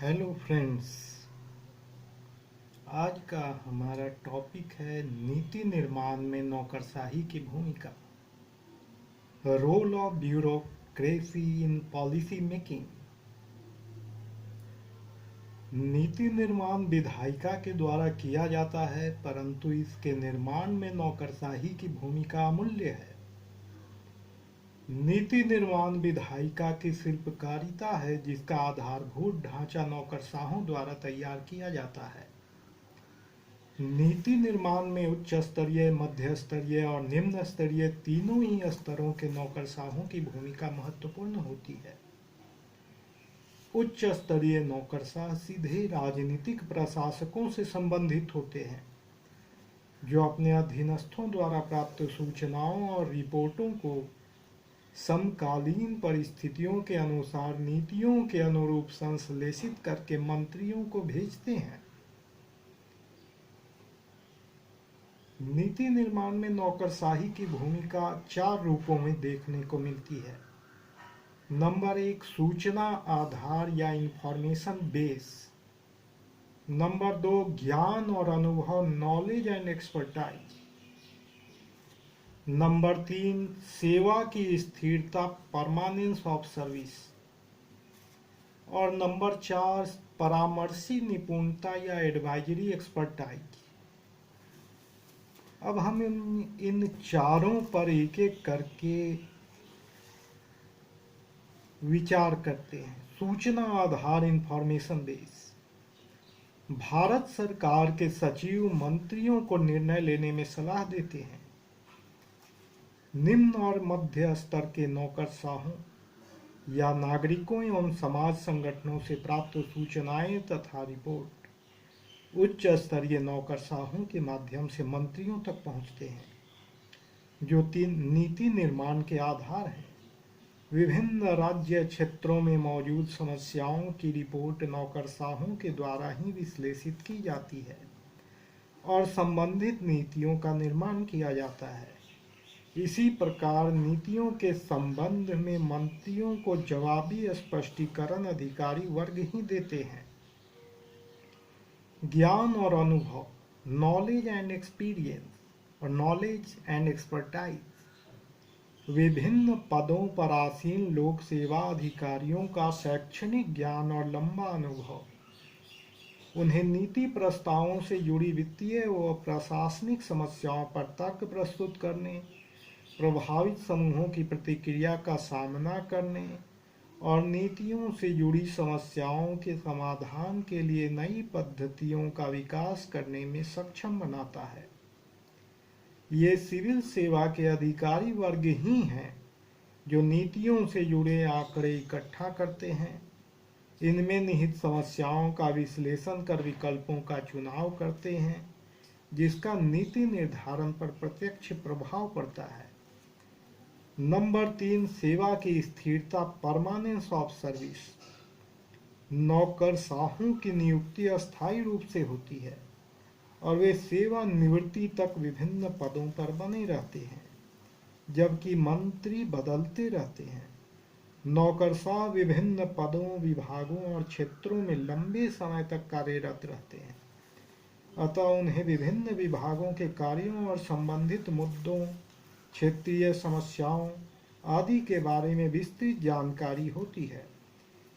Hello friends. आज का हमारा टॉपिक है नीति निर्माण में नौकरशाही की भूमिका, role of bureaucracy in policy making. नीति निर्माण विधायिका के द्वारा किया जाता है, परंतु इसके निर्माण में नौकरशाही की भूमिका अमूल्य है। नीति निर्माण विधायिका की शिल्पकारिता है, जिसका आधारभूत ढांचा नौकरशाहों द्वारा तैयार किया जाता है। नीति निर्माण में उच्च स्तरीय, मध्य स्तरीय और निम्न स्तरीय तीनों ही स्तरों के नौकरशाहों की भूमिका महत्वपूर्ण होती है। उच्च स्तरीय नौकरशाह सीधे राजनीतिक प्रशासकों से संबंधित होते हैं, जो अपने अधीनस्थों द्वारा प्राप्त सूचनाओं और रिपोर्टों को समकालीन परिस्थितियों के अनुसार नीतियों के अनुरूप संश्लेषित करके मंत्रियों को भेजते हैं। नीति निर्माण में नौकरशाही की भूमिका 4 रूपों में देखने को मिलती है। नंबर 1, सूचना आधार या इंफॉर्मेशन बेस। नंबर 2, ज्ञान और अनुभव, नॉलेज एंड एक्सपर्टाइज। नंबर 3, सेवा की स्थिरता, परमानेंस ऑफ सर्विस। और नंबर 4, परामर्शी निपुणता या एडवाइजरी एक्सपर्टाइज। अब हम इन चारों पर एक एक करके विचार करते हैं। सूचना आधार, इंफॉर्मेशन बेस। भारत सरकार के सचिव मंत्रियों को निर्णय लेने में सलाह देते हैं। निम्न और मध्य स्तर के नौकरशाहों या नागरिकों एवं समाज संगठनों से प्राप्त सूचनाएं तथा रिपोर्ट उच्च स्तरीय नौकरशाहों के माध्यम से मंत्रियों तक पहुंचते हैं, जो 3 नीति निर्माण के आधार हैं। विभिन्न राज्य क्षेत्रों में मौजूद समस्याओं की रिपोर्ट नौकरशाहों के द्वारा ही विश्लेषित की जाती है और संबंधित नीतियों का निर्माण किया जाता है। इसी प्रकार नीतियों के संबंध में मंत्रियों को जवाबी स्पष्टीकरण अधिकारी वर्ग ही देते हैं। ज्ञान और अनुभव, नॉलेज एंड एक्सपीरियंस और नॉलेज एंड एक्सपर्टाइज। विभिन्न पदों पर आसीन लोक सेवा अधिकारियों का शैक्षणिक ज्ञान और लंबा अनुभव उन्हें नीति प्रस्तावों से जुड़ी वित्तीय व प्रशासनिक समस्याओं पर तर्क प्रस्तुत करने, प्रभावित समूहों की प्रतिक्रिया का सामना करने और नीतियों से जुड़ी समस्याओं के समाधान के लिए नई पद्धतियों का विकास करने में सक्षम बनाता है। ये सिविल सेवा के अधिकारी वर्ग ही हैं जो नीतियों से जुड़े आंकड़े इकट्ठा करते हैं, इनमें निहित समस्याओं का विश्लेषण कर विकल्पों का चुनाव करते हैं, जिसका नीति निर्धारण पर प्रत्यक्ष प्रभाव पड़ता है। नंबर 3, सेवा की स्थिरता, परमानेंस ऑफ सर्विस। नौकरशाहों की नियुक्ति अस्थायी रूप से होती है और वे सेवा निवृत्ति तक विभिन्न पदों पर बने रहते हैं, जबकि मंत्री बदलते रहते हैं। नौकरशाह विभिन्न पदों, विभागों और क्षेत्रों में लंबे समय तक कार्यरत रहते हैं, अतः उन्हें विभिन्न विभागों के कार्यों और संबंधित मुद्दों, क्षेत्रीय समस्याओं आदि के बारे में विस्तृत जानकारी होती है,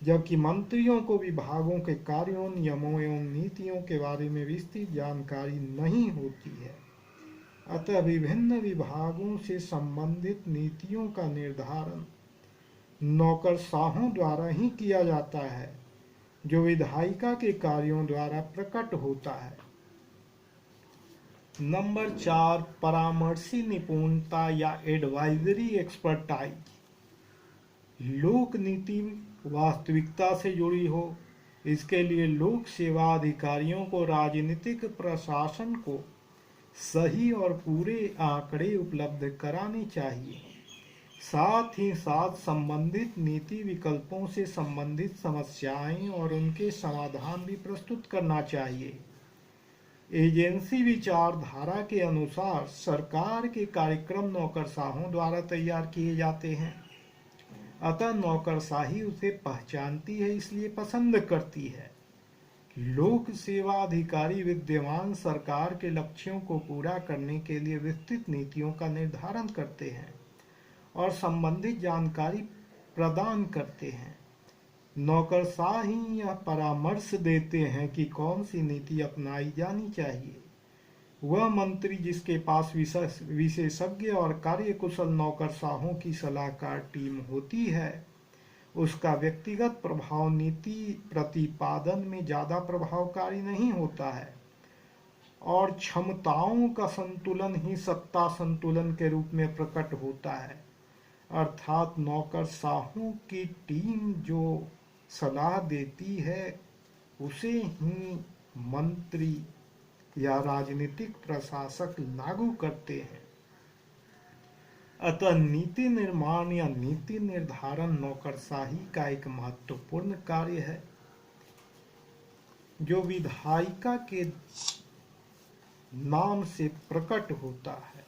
जबकि मंत्रियों को विभागों के कार्यों, नियमों एवं नीतियों के बारे में विस्तृत जानकारी नहीं होती है। अतः विभिन्न विभागों से संबंधित नीतियों का निर्धारण नौकरशाहों द्वारा ही किया जाता है, जो विधायिका के कार्यों द्वारा प्रकट होता है। नंबर 4, परामर्शी निपुणता या एडवाइजरी एक्सपर्टाइज। लोक नीति वास्तविकता से जुड़ी हो, इसके लिए लोक सेवा अधिकारियों को राजनीतिक प्रशासन को सही और पूरे आंकड़े उपलब्ध कराने चाहिए। साथ ही साथ संबंधित नीति विकल्पों से संबंधित समस्याएं और उनके समाधान भी प्रस्तुत करना चाहिए। एजेंसी विचारधारा के अनुसार सरकार के कार्यक्रम नौकरशाहों द्वारा तैयार किए जाते हैं, अतः नौकरशाही उसे पहचानती है, इसलिए पसंद करती है। लोक सेवा अधिकारी विद्यमान सरकार के लक्ष्यों को पूरा करने के लिए विस्तृत नीतियों का निर्धारण करते हैं और संबंधित जानकारी प्रदान करते हैं। नौकरशाह ही यह परामर्श देते हैं कि कौन सी नीति अपनाई जानी चाहिए। वह मंत्री जिसके पास विशेषज्ञ और कार्यकुशल नौकरशाहों की सलाहकार टीम होती है, उसका व्यक्तिगत प्रभाव नीति प्रतिपादन में ज्यादा प्रभावकारी नहीं होता है और क्षमताओं का संतुलन ही सत्ता संतुलन के रूप में प्रकट होता है। अर्थात नौकरशाहों की टीम जो सलाह देती है उसे ही मंत्री या राजनीतिक प्रशासक लागू करते हैं। अतः नीति निर्माण या नीति निर्धारण नौकरशाही का एक महत्वपूर्ण कार्य है जो विधायिका के नाम से प्रकट होता है।